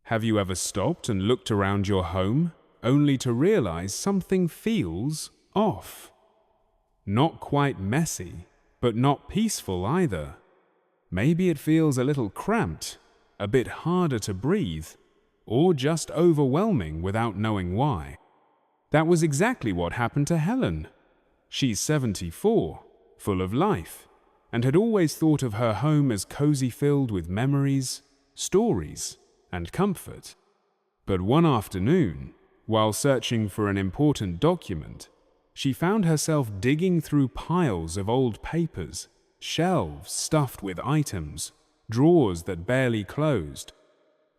Have you ever stopped and looked around your home, only to realize something feels off? Not quite messy, but not peaceful either. Maybe it feels a little cramped, a bit harder to breathe, or just overwhelming without knowing why. That was exactly what happened to Helen. She's 74, full of life, and had always thought of her home as cozy, filled with memories, stories, and comfort. But one afternoon, while searching for an important document, she found herself digging through piles of old papers, shelves stuffed with items, drawers that barely closed.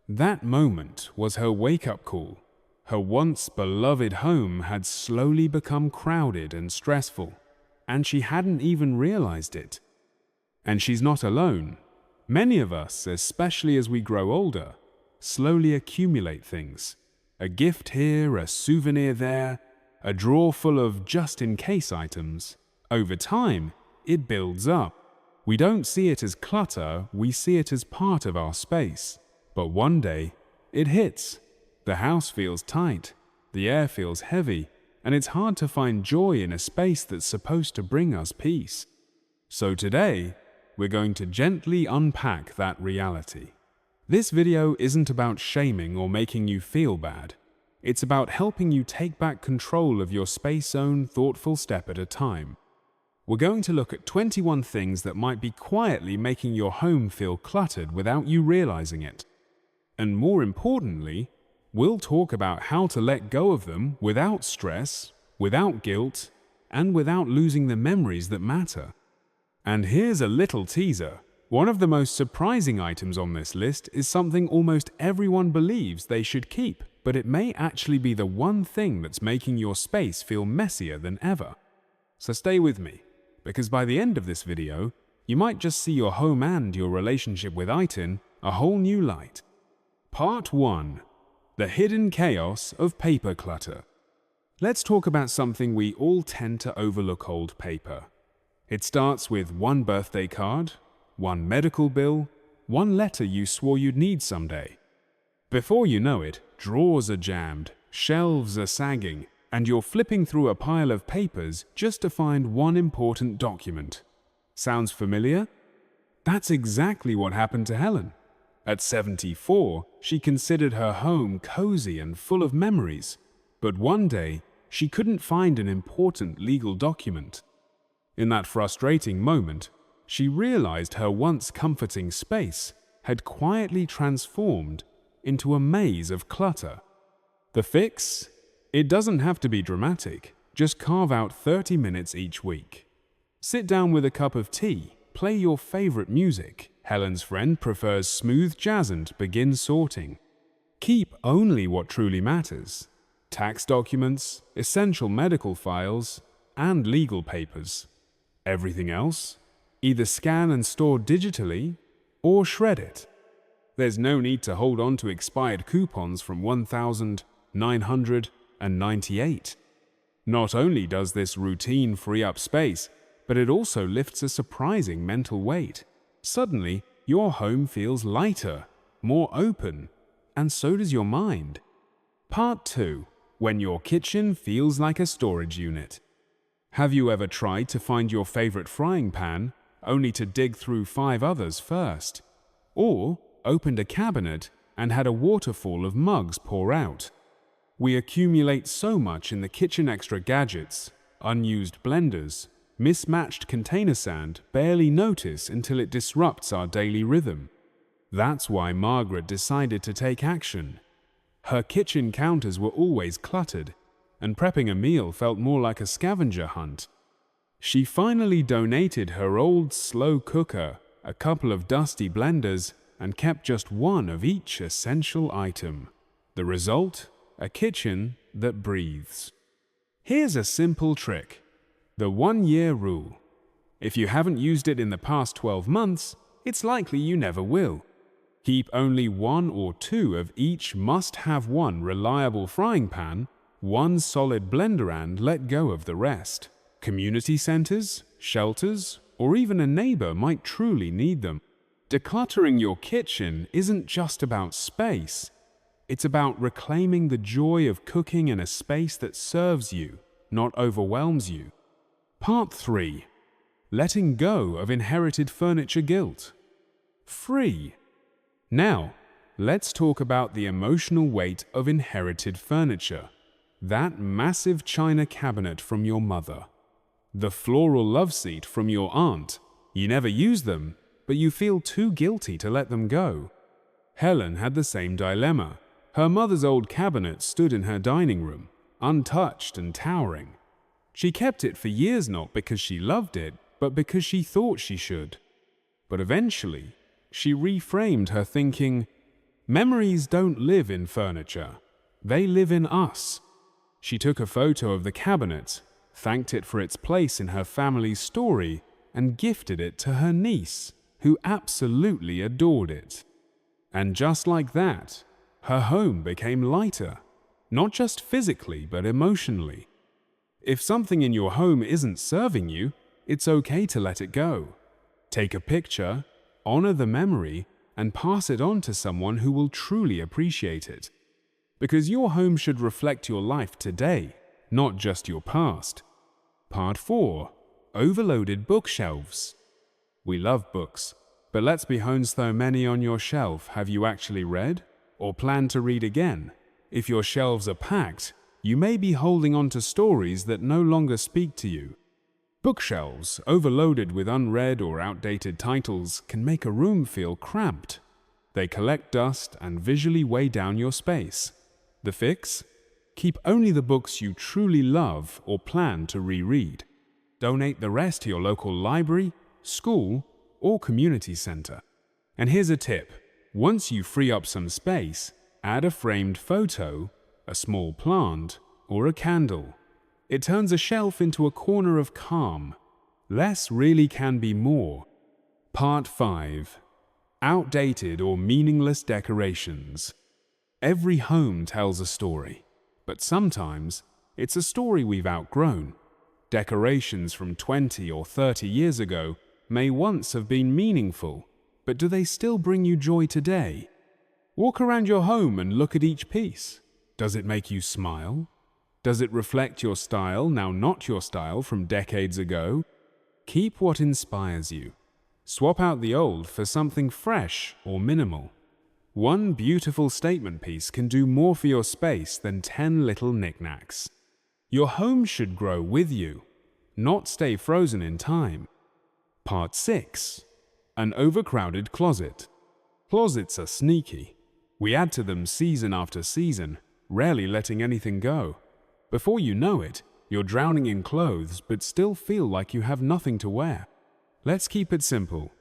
That moment was her wake-up call. Her once beloved home had slowly become crowded and stressful, and she hadn't even realized it. And she's not alone. Many of us, especially as we grow older, slowly accumulate things. A gift here, a souvenir there, a drawer full of just-in-case items. Over time, it builds up. We don't see it as clutter, we see it as part of our space. But one day, it hits. The house feels tight, the air feels heavy, and it's hard to find joy in a space that's supposed to bring us peace. So today, we're going to gently unpack that reality. This video isn't about shaming or making you feel bad. It's about helping you take back control of your space, own thoughtful step at a time. We're going to look at 21 things that might be quietly making your home feel cluttered without you realizing it. And more importantly, we'll talk about how to let go of them without stress, without guilt, and without losing the memories that matter. And here's a little teaser. One of the most surprising items on this list is something almost everyone believes they should keep, but it may actually be the one thing that's making your space feel messier than ever. So stay with me, because by the end of this video, you might just see your home and your relationship with item a whole new light. Part 1. The hidden chaos of paper clutter. Let's talk about something we all tend to overlook: old paper. It starts with one birthday card, one medical bill, one letter you swore you'd need someday. Before you know it, drawers are jammed, shelves are sagging, and you're flipping through a pile of papers just to find one important document. Sounds familiar? That's exactly what happened to Helen. At 74, she considered her home cozy and full of memories, but one day, she couldn't find an important legal document. In that frustrating moment, she realized her once comforting space had quietly transformed into a maze of clutter. The fix? It doesn't have to be dramatic. Just carve out 30 minutes each week. Sit down with a cup of tea, play your favorite music. Helen's friend prefers smooth jazz and begin sorting. Keep only what truly matters: tax documents, essential medical files, and legal papers. Everything else, either scan and store digitally or shred it. There's no need to hold on to expired coupons from 1998. Not only does this routine free up space, but it also lifts a surprising mental weight. Suddenly, your home feels lighter, more open, and so does your mind. Part 2. When your kitchen feels like a storage unit. Have you ever tried to find your favorite frying pan, only to dig through 5 others first? Or opened a cabinet and had a waterfall of mugs pour out? We accumulate so much in the kitchen: extra gadgets, unused blenders, mismatched container sand, barely notice until it disrupts our daily rhythm. That's why Margaret decided to take action. Her kitchen counters were always cluttered, and prepping a meal felt more like a scavenger hunt. She finally donated her old slow cooker, a couple of dusty blenders, and kept just one of each essential item. The result? A kitchen that breathes. Here's a simple trick. The 1-year rule. If you haven't used it in the past 12 months, it's likely you never will. Keep only 1 or 2 of each must-have: one reliable frying pan, one solid blender, and let go of the rest. Community centers, shelters, or even a neighbor might truly need them. Decluttering your kitchen isn't just about space, It's about reclaiming the joy of cooking in a space that serves you, not overwhelms you. Part 3. Letting go of inherited furniture guilt. Free. Now, let's talk about the emotional weight of inherited furniture. That massive china cabinet from your mother. The floral love seat from your aunt. You never use them, but you feel too guilty to let them go. Helen had the same dilemma. Her mother's old cabinet stood in her dining room, untouched and towering. She kept it for years not because she loved it, but because she thought she should. But eventually, she reframed her thinking. Memories don't live in furniture. They live in us. She took a photo of the cabinet, thanked it for its place in her family's story, and gifted it to her niece, who absolutely adored it. And just like that, her home became lighter, not just physically but emotionally. If something in your home isn't serving you, it's okay to let it go. Take a picture, honor the memory, and pass it on to someone who will truly appreciate it. Because your home should reflect your life today, not just your past. Part 4. Overloaded bookshelves. We love books, but let's be honest, so many on your shelf have you actually read or plan to read again? If your shelves are packed, you may be holding on to stories that no longer speak to you. Bookshelves overloaded with unread or outdated titles can make a room feel cramped. They collect dust and visually weigh down your space. The fix? Keep only the books you truly love or plan to reread. Donate the rest to your local library, school, or community center. And here's a tip. Once you free up some space, add a framed photo, a small plant, or a candle. It turns a shelf into a corner of calm. Less really can be more. Part 5. Outdated or meaningless decorations. Every home tells a story, but sometimes it's a story we've outgrown. Decorations from 20 or 30 years ago may once have been meaningful, but do they still bring you joy today? Walk around your home and look at each piece. Does it make you smile? Does it reflect your style, now not your style, from decades ago? Keep what inspires you. Swap out the old for something fresh or minimal. One beautiful statement piece can do more for your space than 10 little knickknacks. Your home should grow with you, not stay frozen in time. Part 6. An overcrowded closet. Closets are sneaky. We add to them season after season, rarely letting anything go. Before you know it, you're drowning in clothes but still feel like you have nothing to wear. Let's keep it simple.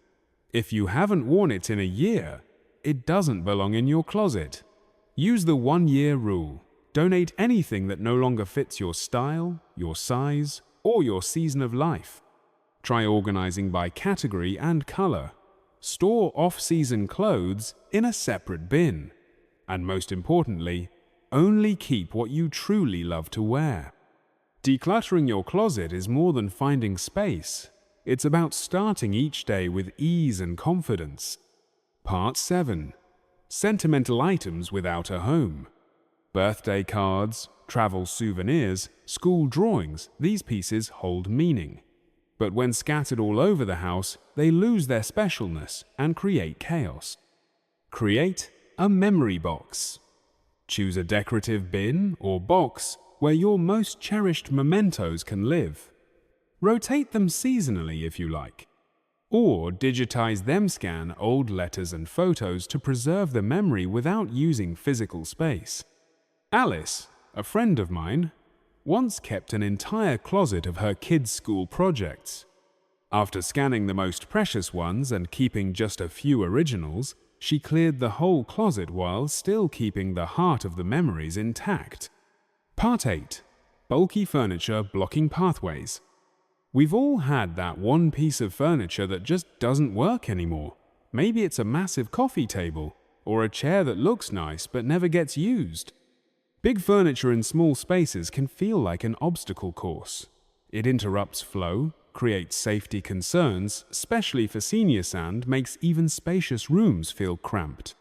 If you haven't worn it in a year, it doesn't belong in your closet. Use the 1-year rule. Donate anything that no longer fits your style, your size, or your season of life. Try organizing by category and color. Store off-season clothes in a separate bin. And most importantly, only keep what you truly love to wear. Decluttering your closet is more than finding space. It's about starting each day with ease and confidence. Part 7. Sentimental items without a home. Birthday cards, travel souvenirs, school drawings, these pieces hold meaning. But when scattered all over the house, they lose their specialness and create chaos. Create a memory box. Choose a decorative bin or box where your most cherished mementos can live. Rotate them seasonally if you like. Or digitize them, scan old letters and photos to preserve the memory without using physical space. Alice, a friend of mine, once kept an entire closet of her kids' school projects. After scanning the most precious ones and keeping just a few originals, she cleared the whole closet while still keeping the heart of the memories intact. Part 8. Bulky furniture blocking pathways. We've all had that one piece of furniture that just doesn't work anymore. Maybe it's a massive coffee table, or a chair that looks nice but never gets used. Big furniture in small spaces can feel like an obstacle course. It interrupts flow, creates safety concerns, especially for seniors, and makes even spacious rooms feel cramped.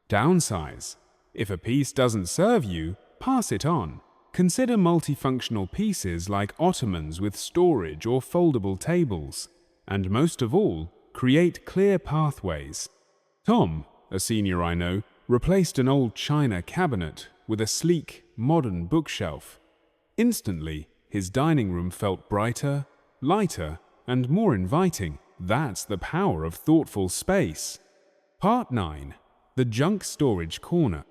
Downsize. If a piece doesn't serve you, pass it on. Consider multifunctional pieces like ottomans with storage or foldable tables. And most of all, create clear pathways. Tom, a senior I know, replaced an old china cabinet with a sleek, modern bookshelf. Instantly, his dining room felt brighter, lighter, and more inviting. That's the power of thoughtful space. Part 9. The Junk Storage Corner.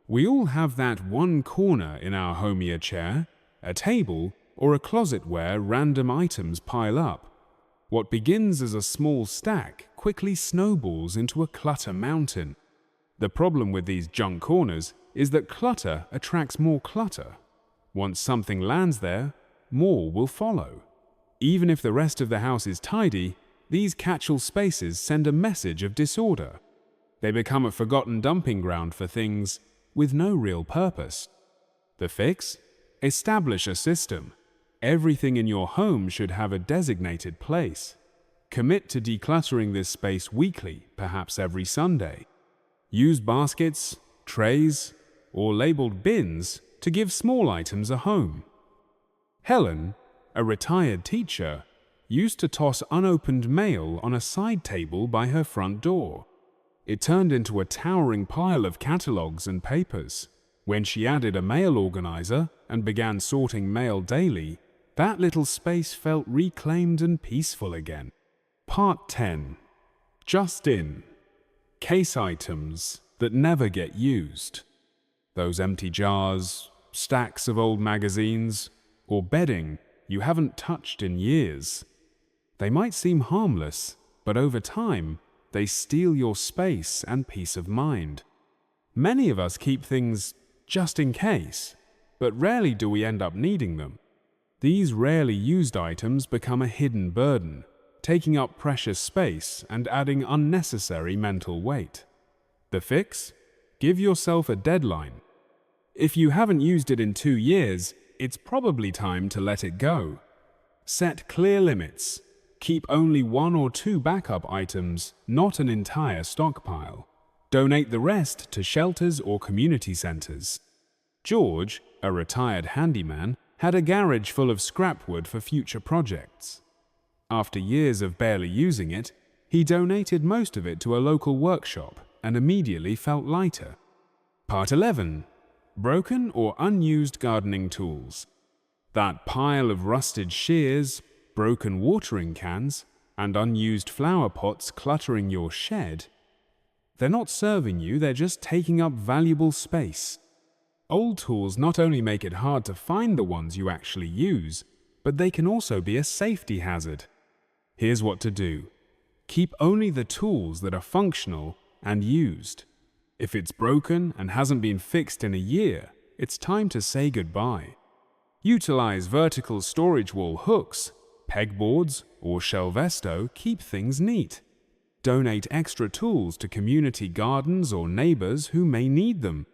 We all have that one corner in our home: a chair, a table, or a closet where random items pile up. What begins as a small stack quickly snowballs into a clutter mountain. The problem with these junk corners is that clutter attracts more clutter. Once something lands there, more will follow. Even if the rest of the house is tidy, these catch-all spaces send a message of disorder. They become a forgotten dumping ground for things with no real purpose. The fix? Establish a system. Everything in your home should have a designated place. Commit to decluttering this space weekly, perhaps every Sunday. Use baskets, trays, or labeled bins to give small items a home. Helen, a retired teacher, used to toss unopened mail on a side table by her front door. It turned into a towering pile of catalogs and papers. When she added a mail organizer and began sorting mail daily, that little space felt reclaimed and peaceful again. Part 10. Just in. Case items that never get used. Those empty jars, stacks of old magazines, or bedding you haven't touched in years. They might seem harmless, but over time, they steal your space and peace of mind. Many of us keep things just in case, but rarely do we end up needing them. These rarely used items become a hidden burden, taking up precious space and adding unnecessary mental weight. The fix? Give yourself a deadline. If you haven't used it in 2 years, it's probably time to let it go. Set clear limits. Keep only 1 or 2 backup items, not an entire stockpile. Donate the rest to shelters or community centers. George, a retired handyman, had a garage full of scrap wood for future projects. After years of barely using it, he donated most of it to a local workshop and immediately felt lighter. Part 11. Broken or unused gardening tools. That pile of rusted shears, broken watering cans, and unused flower pots cluttering your shed, they're not serving you, they're just taking up valuable space. Old tools not only make it hard to find the ones you actually use, but they can also be a safety hazard. Here's what to do. Keep only the tools that are functional and used. If it's broken and hasn't been fixed in a year, it's time to say goodbye. Utilize vertical storage wall hooks, pegboards, or shelvesto. Keep things neat. Donate extra tools to community gardens or neighbors who may need them.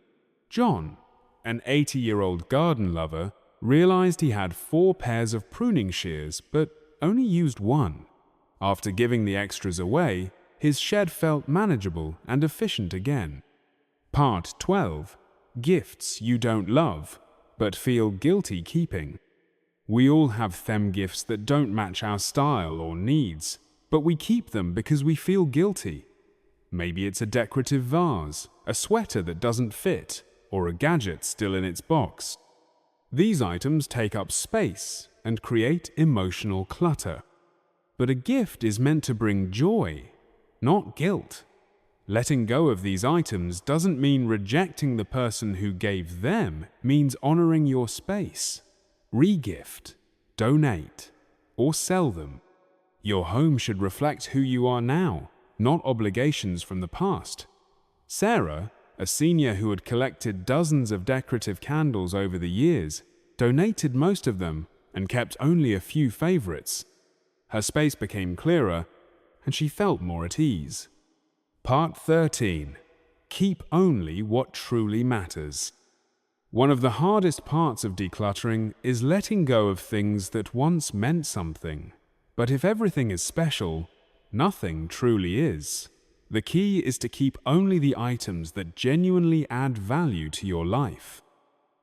John, an 80-year-old garden lover, realized he had 4 pairs of pruning shears but only used 1. After giving the extras away, his shed felt manageable and efficient again. Part 12. Gifts you don't love, but feel guilty keeping. We all have them gifts that don't match our style or needs, but we keep them because we feel guilty. Maybe it's a decorative vase, a sweater that doesn't fit, or a gadget still in its box. These items take up space and create emotional clutter. But a gift is meant to bring joy, not guilt. Letting go of these items doesn't mean rejecting the person who gave them, means honoring your space. Regift, donate, or sell them. Your home should reflect who you are now, not obligations from the past. Sarah, a senior who had collected dozens of decorative candles over the years, donated most of them and kept only a few favorites. Her space became clearer, and she felt more at ease. Part 13. Keep only what truly matters. One of the hardest parts of decluttering is letting go of things that once meant something. But if everything is special, nothing truly is. The key is to keep only the items that genuinely add value to your life.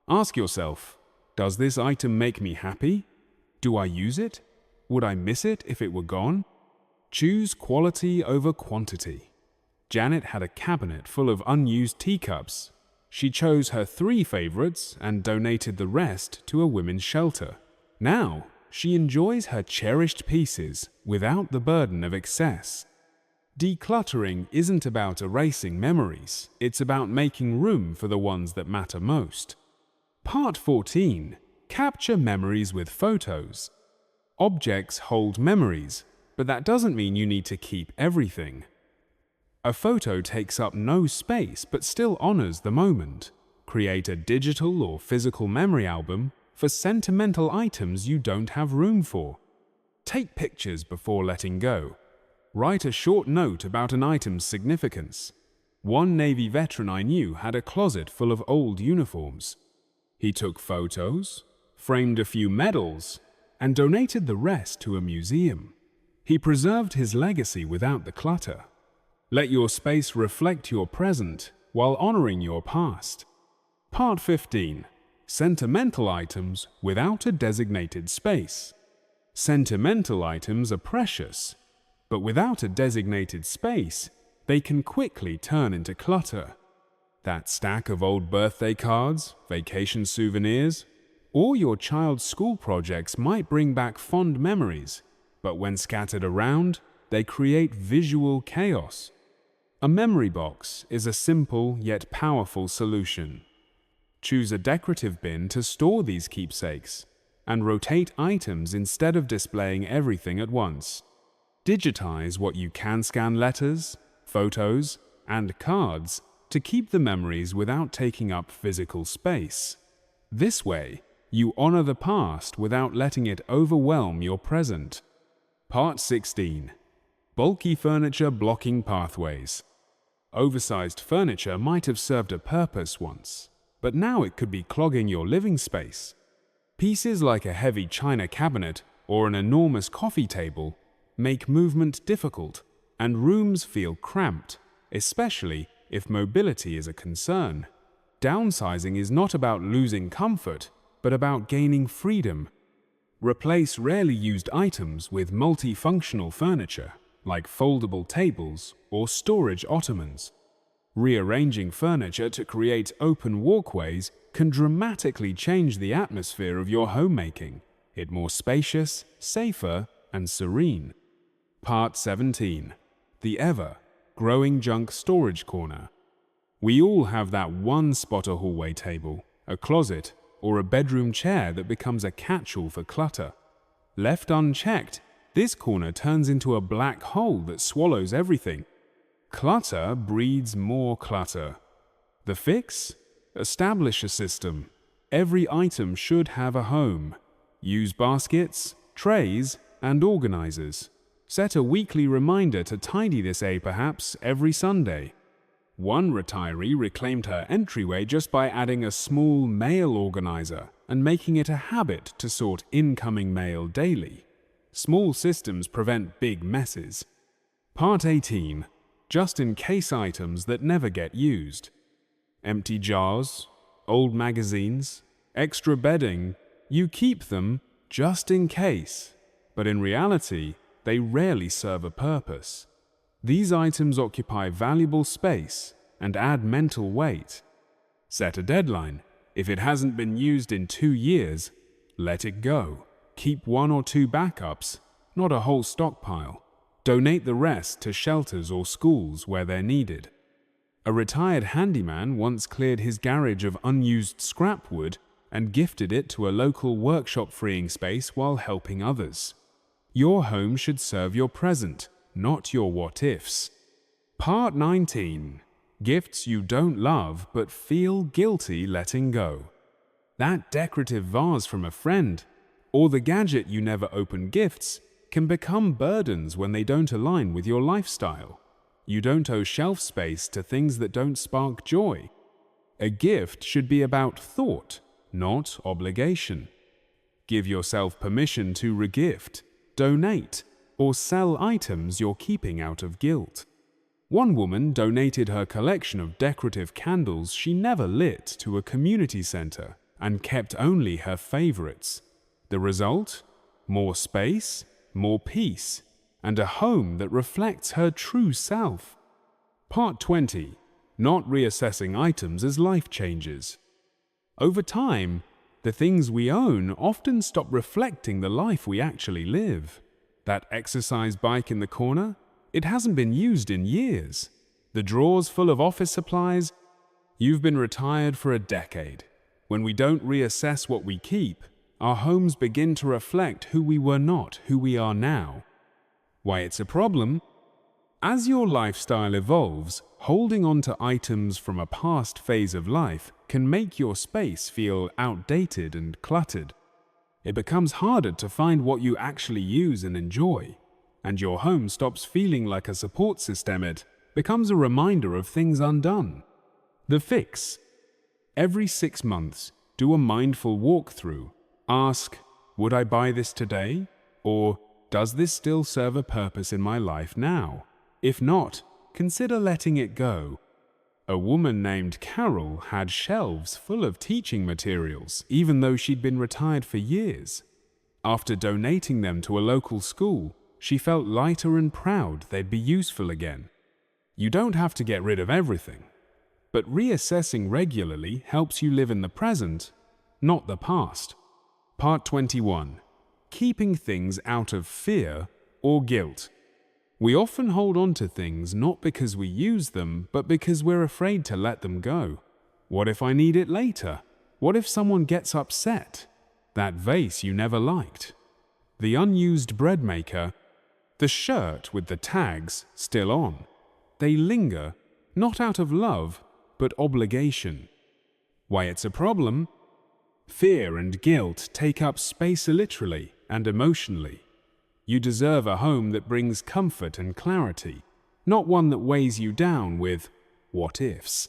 Ask yourself, does this item make me happy? Do I use it? Would I miss it if it were gone? Choose quality over quantity. Janet had a cabinet full of unused teacups. She chose her 3 favorites and donated the rest to a women's shelter. Now, she enjoys her cherished pieces without the burden of excess. Decluttering isn't about erasing memories, it's about making room for the ones that matter most. Part 14. Capture memories with photos. Objects hold memories, but that doesn't mean you need to keep everything. A photo takes up no space but still honors the moment. Create a digital or physical memory album for sentimental items you don't have room for. Take pictures before letting go. Write a short note about an item's significance. One Navy veteran I knew had a closet full of old uniforms. He took photos, framed a few medals, and donated the rest to a museum. He preserved his legacy without the clutter. Let your space reflect your present while honoring your past. Part 15. Sentimental items without a designated space. Sentimental items are precious, but without a designated space, they can quickly turn into clutter. That stack of old birthday cards, vacation souvenirs, or your child's school projects might bring back fond memories, but when scattered around, they create visual chaos. A memory box is a simple yet powerful solution. Choose a decorative bin to store these keepsakes, and rotate items instead of displaying everything at once. Digitize what you can, scan letters, photos, and cards to keep the memories without taking up physical space. This way, you honor the past without letting it overwhelm your present. Part 16. Bulky furniture blocking pathways. Oversized furniture might have served a purpose once, but now it could be clogging your living space. Pieces like a heavy china cabinet or an enormous coffee table make movement difficult and rooms feel cramped, especially if mobility is a concern. Downsizing is not about losing comfort, but about gaining freedom. Replace rarely used items with multifunctional furniture, like foldable tables or storage ottomans. Rearranging furniture to create open walkways can dramatically change the atmosphere of your homemaking, it more spacious, safer, and serene. Part 17. The ever-growing junk storage corner. We all have that one spot, a hallway table, a closet, or a bedroom chair that becomes a catch-all for clutter. Left unchecked, this corner turns into a black hole that swallows everything. Clutter breeds more clutter. The fix? Establish a system. Every item should have a home. Use baskets, trays, and organizers. Set a weekly reminder to tidy this perhaps every Sunday. One retiree reclaimed her entryway just by adding a small mail organizer and making it a habit to sort incoming mail daily. Small systems prevent big messes. Part 18. Just-in-case items that never get used. Empty jars, old magazines, extra bedding, you keep them just in case, but in reality, they rarely serve a purpose. These items occupy valuable space and add mental weight. Set a deadline. If it hasn't been used in 2 years, let it go. Keep 1 or 2 backups, not a whole stockpile. Donate the rest to shelters or schools where they're needed. A retired handyman once cleared his garage of unused scrap wood and gifted it to a local workshop freeing space while helping others. Your home should serve your present, not your what-ifs. Part 19. Gifts you don't love but feel guilty letting go. That decorative vase from a friend, or the gadget you never open gifts, can become burdens when they don't align with your lifestyle. You don't owe shelf space to things that don't spark joy. A gift should be about thought, not obligation. Give yourself permission to regift, donate, or sell items you're keeping out of guilt. One woman donated her collection of decorative candles she never lit to a community center and kept only her favorites. The result? More space, more peace, and a home that reflects her true self. Part 20. Not reassessing items as life changes. Over time, the things we own often stop reflecting the life we actually live. That exercise bike in the corner? It hasn't been used in years. The drawers full of office supplies? You've been retired for a decade. When we don't reassess what we keep, our homes begin to reflect who we were not, who we are now. Why it's a problem? As your lifestyle evolves, holding on to items from a past phase of life can make your space feel outdated and cluttered. It becomes harder to find what you actually use and enjoy, and your home stops feeling like a support system. It becomes a reminder of things undone. The fix. Every 6 months, do a mindful walkthrough. Ask, would I buy this today? Or, does this still serve a purpose in my life now? If not, consider letting it go. A woman named Carol had shelves full of teaching materials, even though she'd been retired for years. After donating them to a local school, she felt lighter and proud they'd be useful again. You don't have to get rid of everything, but reassessing regularly helps you live in the present, not the past. Part 21. Keeping things out of fear or guilt. We often hold on to things not because we use them, but because we're afraid to let them go. What if I need it later? What if someone gets upset? That vase you never liked. The unused bread maker. The shirt with the tags still on. They linger, not out of love, but obligation. Why it's a problem? Fear and guilt take up space literally and emotionally. You deserve a home that brings comfort and clarity, not one that weighs you down with what ifs.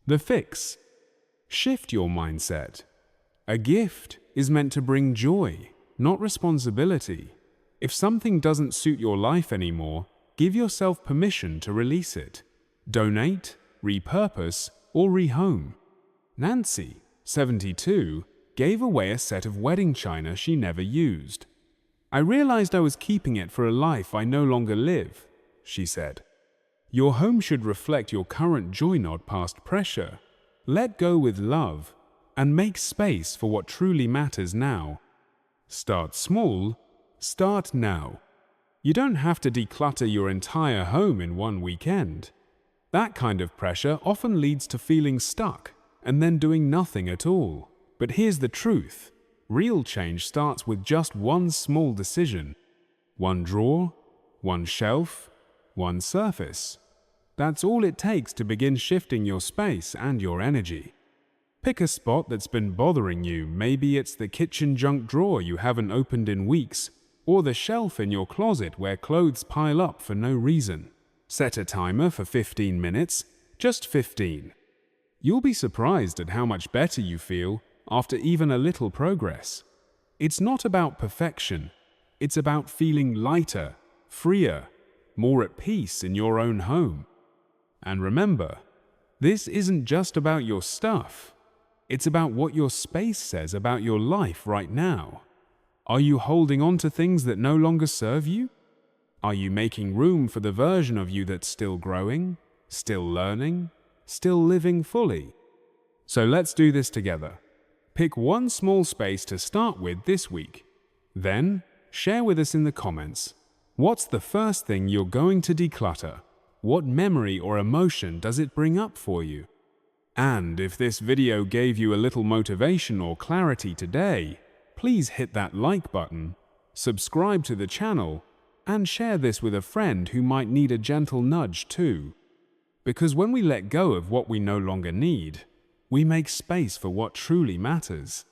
The fix. Shift your mindset. A gift is meant to bring joy, not responsibility. If something doesn't suit your life anymore, give yourself permission to release it. Donate, repurpose, or rehome. Nancy, 72, gave away a set of wedding china she never used. I realized I was keeping it for a life I no longer live, she said. Your home should reflect your current joy, not past pressure. Let go with love and make space for what truly matters now. Start small, start now. You don't have to declutter your entire home in one weekend. That kind of pressure often leads to feeling stuck and then doing nothing at all. But here's the truth. Real change starts with just one small decision. One drawer, one shelf, one surface. That's all it takes to begin shifting your space and your energy. Pick a spot that's been bothering you. Maybe it's the kitchen junk drawer you haven't opened in weeks, or the shelf in your closet where clothes pile up for no reason. Set a timer for 15 minutes, just 15. You'll be surprised at how much better you feel after even a little progress. It's not about perfection. It's about feeling lighter, freer, more at peace in your own home. And remember, this isn't just about your stuff. It's about what your space says about your life right now. Are you holding on to things that no longer serve you? Are you making room for the version of you that's still growing, still learning, still living fully? So let's do this together. Pick one small space to start with this week. Then, share with us in the comments. What's the first thing you're going to declutter? What memory or emotion does it bring up for you? And if this video gave you a little motivation or clarity today, please hit that like button, subscribe to the channel, and share this with a friend who might need a gentle nudge too. Because when we let go of what we no longer need, we make space for what truly matters.